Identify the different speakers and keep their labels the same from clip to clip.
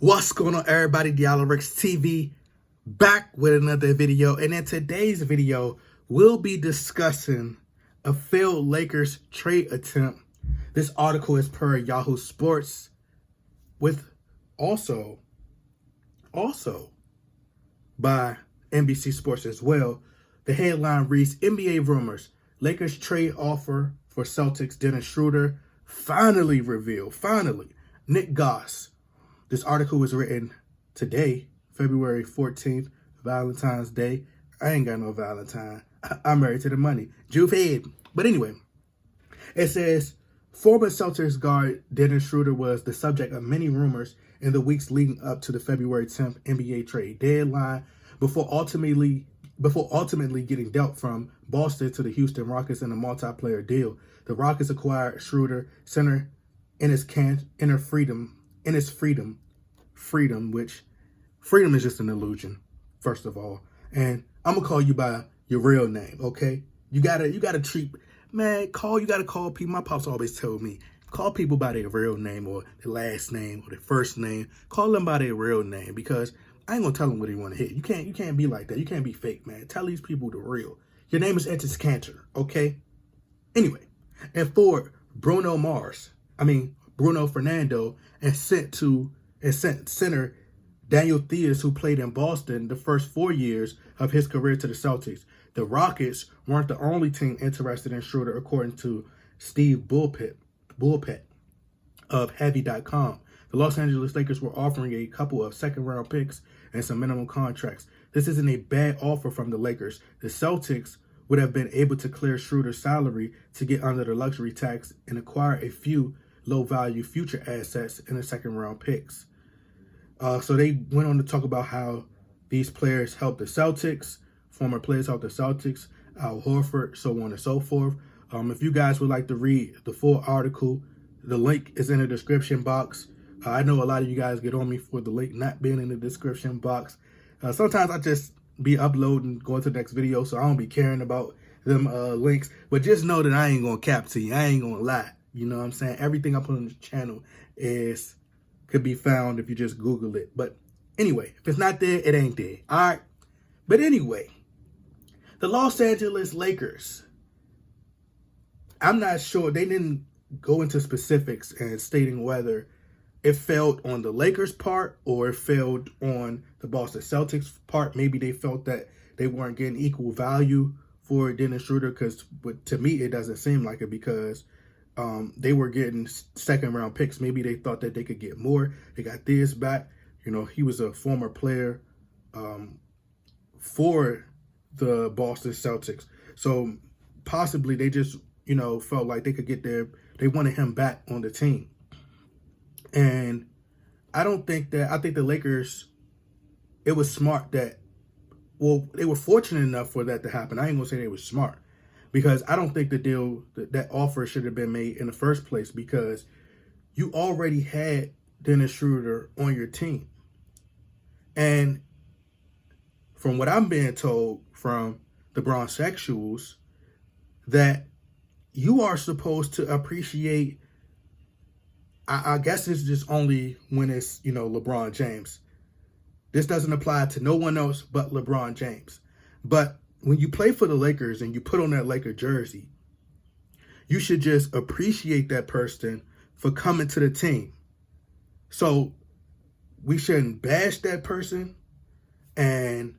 Speaker 1: What's going on, everybody? Dialorix TV back with another video, and in today's video we'll be discussing a failed Lakers trade attempt. This article is per Yahoo Sports with also by NBC Sports as well. The headline reads, NBA rumors, Lakers trade offer for Celtics Dennis Schroder finally revealed. Finally, Nick Goss. This article was written today, February 14th, Valentine's Day. I ain't got no Valentine. I'm married to the money. Juve head. But anyway, it says, former Celtics guard Dennis Schroder was the subject of many rumors in the weeks leading up to the February 10th NBA trade deadline before ultimately getting dealt from Boston to the Houston Rockets in a multiplayer deal. The Rockets acquired Schroder, center in his freedom, which freedom is just an illusion, first of all. And I'm gonna call you by your real name, okay? You gotta treat, man, you gotta call people. My pops always told me, call people by their real name or their last name or their first name. Call them by their real name, because I ain't gonna tell them what they want to hit. You can't be like that. You can't be fake, man. Tell these people the real. Your name is Etis Cantor, okay? Anyway, and for Bruno Fernando, and sent center Daniel Theus, who played in Boston the first 4 years of his career, to the Celtics. The Rockets weren't the only team interested in Schroder, according to Steve Bulpett of Heavy.com. The Los Angeles Lakers were offering a couple of second-round picks and some minimum contracts. This isn't a bad offer from the Lakers. The Celtics would have been able to clear Schroder's salary to get under the luxury tax and acquire a few low-value future assets in the second-round picks. So they went on to talk about how these players helped the Celtics, former players helped the Celtics, Al Horford, so on and so forth. If you guys would like to read the full article, the link is in the description box. I know a lot of you guys get on me for the link not being in the description box. Sometimes I just be uploading, going to the next video, so I don't be caring about them links. But just know that I ain't going to cap to you. I ain't going to lie. You know what I'm saying? Everything I put on the channel could be found if you just Google it. But anyway, if it's not there, it ain't there. All right? But anyway, the Los Angeles Lakers, I'm not sure. They didn't go into specifics and stating whether it failed on the Lakers' part or it failed on the Boston Celtics' part. Maybe they felt that they weren't getting equal value for Dennis Schroder, but to me, it doesn't seem like it, because they were getting second-round picks. Maybe they thought that they could get more. They got this back. You know, he was a former player for the Boston Celtics. So possibly they just, felt like they could get they wanted him back on the team. And I think the Lakers, it was smart they were fortunate enough for that to happen. I ain't gonna say they were smart, because I don't think that offer should have been made in the first place, because you already had Dennis Schroder on your team. And from what I'm being told from the Bronxexuals, that you are supposed to appreciate, I guess it's just only when it's, LeBron James. This doesn't apply to no one else but LeBron James. But when you play for the Lakers and you put on that Laker jersey, you should just appreciate that person for coming to the team. So we shouldn't bash that person, and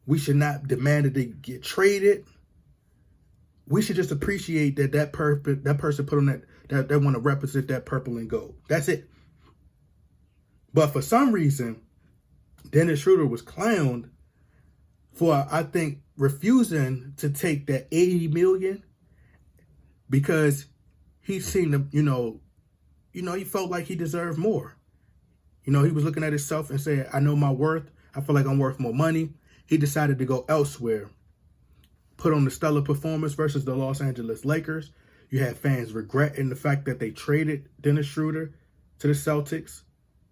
Speaker 1: we should not demand that they get traded. We should just appreciate that person put on that they want to represent that purple and gold. That's it. But for some reason, Dennis Schroder was clowned for, I think, refusing to take that $80 million, because he seemed to, he felt like he deserved more. He was looking at himself and saying, I know my worth. I feel like I'm worth more money. He decided to go elsewhere, put on the stellar performance versus the Los Angeles Lakers. You had fans regretting the fact that they traded Dennis Schroder to the Celtics,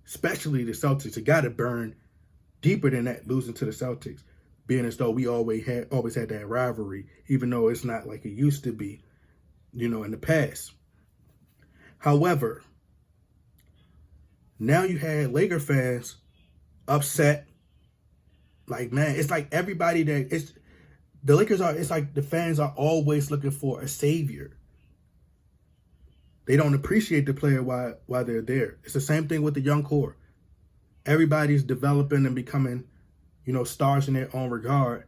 Speaker 1: especially the Celtics. It got to burn deeper than that, losing to the Celtics, being as though we always had that rivalry, even though it's not like it used to be, in the past. However, Now you had Laker fans upset. Like, man, it's like everybody that it's the Lakers are. It's like the fans are always looking for a savior. They don't appreciate the player while they're there. It's the same thing with the young core. Everybody's developing and becoming, stars in their own regard.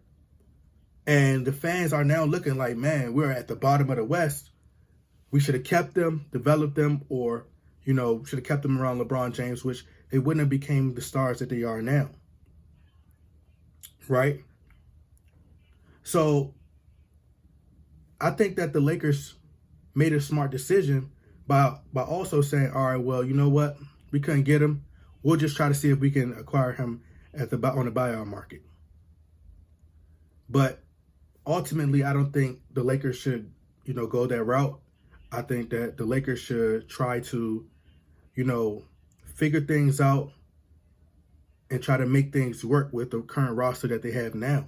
Speaker 1: And the fans are now looking like, man, we're at the bottom of the West. We should have kept them, developed them, or, should have kept them around LeBron James, which they wouldn't have became the stars that they are now. Right? So I think that the Lakers made a smart decision by also saying, all right, well, you know what? We couldn't get him. We'll just try to see if we can acquire him on the buyout market. But ultimately, I don't think the Lakers should, go that route. I think that the Lakers should try to, figure things out and try to make things work with the current roster that they have now.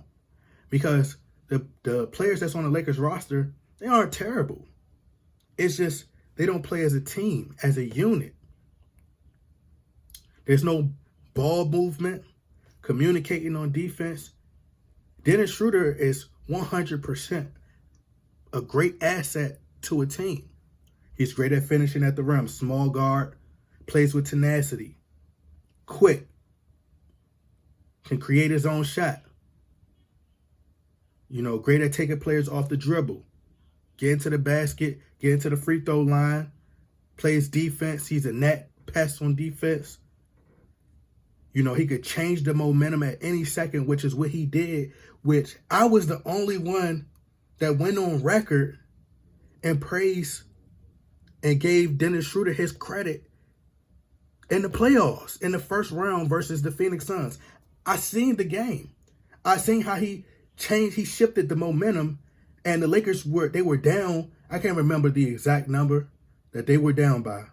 Speaker 1: Because the players that's on the Lakers roster, they aren't terrible. It's just they don't play as a team, as a unit. There's no ball movement, communicating on defense. Dennis Schroder is 100% a great asset to a team. He's great at finishing at the rim, small guard, plays with tenacity, quick, can create his own shot. Great at taking players off the dribble, get into the basket, get into the free throw line, plays defense. He's a net pest on defense. He could change the momentum at any second, which is what he did, which I was the only one that went on record and praised and gave Dennis Schroder his credit in the playoffs, in the first round versus the Phoenix Suns. I seen the game. I seen how he changed, he shifted the momentum, and the Lakers were down. I can't remember the exact number that they were down by.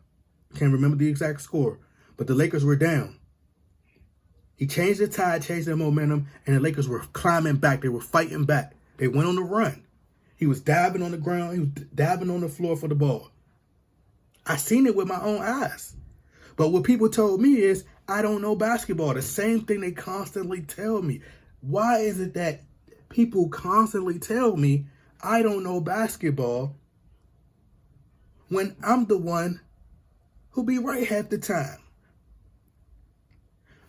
Speaker 1: I can't remember the exact score, but the Lakers were down. He changed the tide, changed the momentum, and the Lakers were climbing back. They were fighting back. They went on the run. He was diving on the ground. He was diving on the floor for the ball. I seen it with my own eyes. But what people told me is, I don't know basketball. The same thing they constantly tell me. Why is it that people constantly tell me I don't know basketball when I'm the one who be right half the time?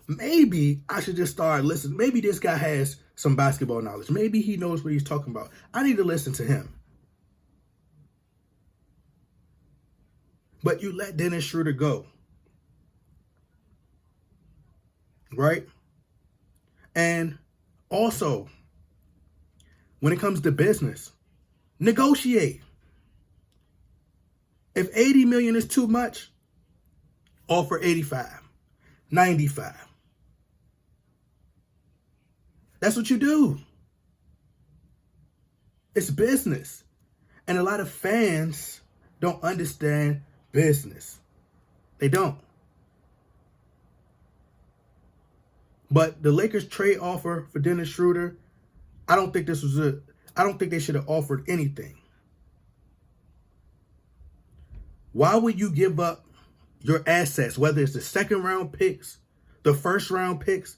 Speaker 1: Maybe I should just start listening. Maybe this guy has some basketball knowledge. Maybe he knows what he's talking about. I need to listen to him. But you let Dennis Schroder go. Right? And also, when it comes to business, negotiate. If 80 million is too much, offer 85, 95. That's what you do. It's business. And a lot of fans don't understand business. They don't. But the Lakers trade offer for Dennis Schroder, I don't think they should have offered anything. Why would you give up your assets, whether it's the second round picks, the first round picks?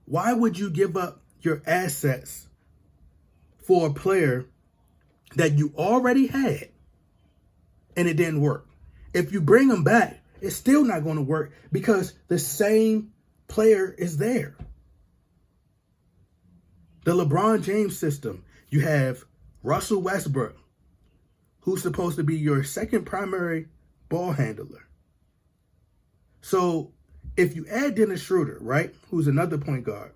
Speaker 1: Why would you give up your assets for a player that you already had and it didn't work? If you bring him back, it's still not going to work because the same player is there. The LeBron James system, you have Russell Westbrook, who's supposed to be your second primary ball handler. So if you add Dennis Schroder, right, who's another point guard,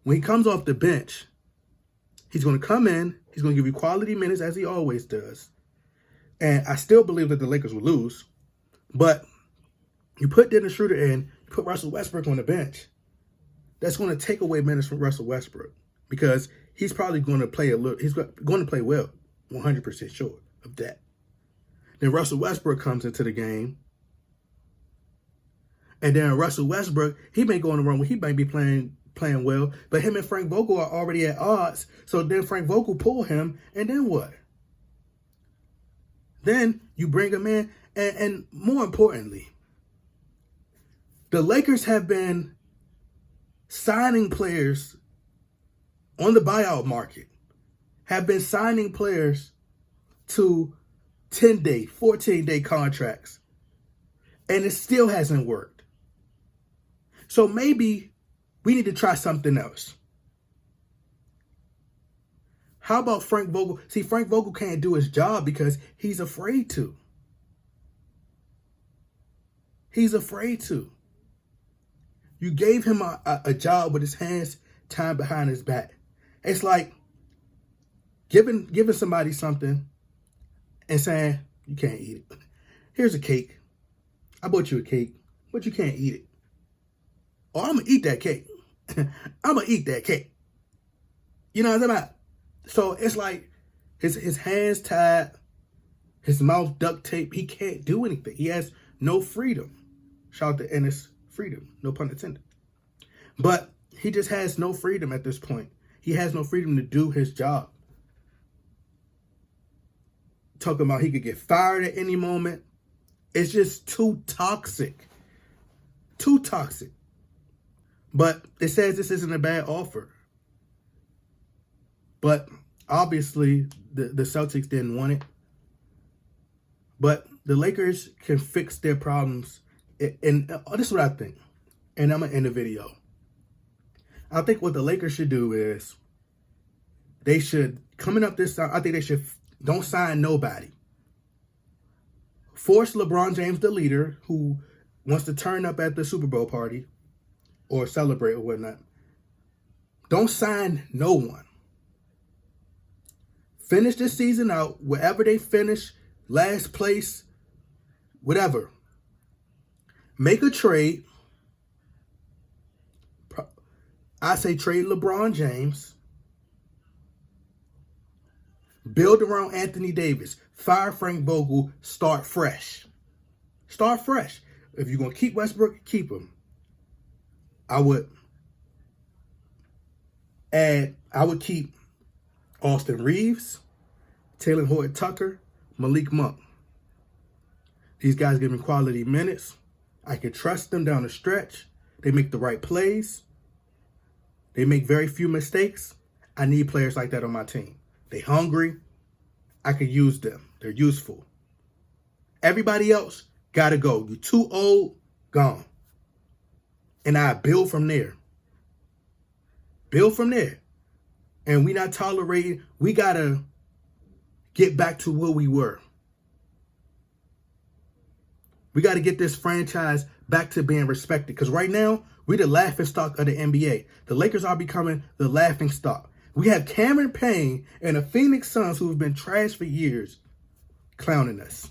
Speaker 1: when he comes off the bench, he's going to come in, he's going to give you quality minutes as he always does. And I still believe that the Lakers will lose. But you put Dennis Schroder in, you put Russell Westbrook on the bench, that's going to take away minutes from Russell Westbrook because he's probably going to play he's going to play well, 100% sure of that. Then Russell Westbrook comes into the game. And then Russell Westbrook, he may go on the run where he might be playing well, but him and Frank Vogel are already at odds. So then Frank Vogel pull him, and then what? Then you bring him in, and more importantly, The Lakers have been signing players on the buyout market, have been signing players to 10-day, 14-day contracts, and it still hasn't worked. So maybe we need to try something else. How about Frank Vogel? See, Frank Vogel can't do his job because he's afraid to. He's afraid to. You gave him a job with his hands tied behind his back. It's like giving somebody something and saying, you can't eat it. Here's a cake. I bought you a cake, but you can't eat it. Or I'm going to eat that cake. I'm going to eat that cake. You know what I'm talking about? So it's like his hands tied, his mouth duct tape. He can't do anything. He has no freedom. Shout out to Ennis Freedom. No pun intended. But he just has no freedom at this point. He has no freedom to do his job. Talking about he could get fired at any moment. It's just too toxic. Too toxic. But it says this isn't a bad offer. But obviously, the Celtics didn't want it. But the Lakers can fix their problems. And this is what I think. And I'm going to end the video. I think what the Lakers should do is they should, coming up this time, I think they should, don't sign nobody. Force LeBron James, the leader, who wants to turn up at the Super Bowl party or celebrate or whatnot. Don't sign no one. Finish this season out, wherever they finish, last place, whatever. Make a trade. I say trade LeBron James. Build around Anthony Davis. Fire Frank Vogel. Start fresh. Start fresh. If you're going to keep Westbrook, keep him. I would keep Austin Reeves, Taylor Horton-Tucker, Malik Monk. These guys give me quality minutes. I can trust them down the stretch. They make the right plays. They make very few mistakes. I need players like that on my team. They hungry. I could use them. They're useful. Everybody else got to go. You're too old, gone. And I build from there. Build from there. And we not tolerating. We got to get back to where we were. We got to get this franchise back to being respected. Because right now, we're the laughing stock of the NBA. The Lakers are becoming the laughing stock. We have Cameron Payne and the Phoenix Suns, who have been trash for years, clowning us.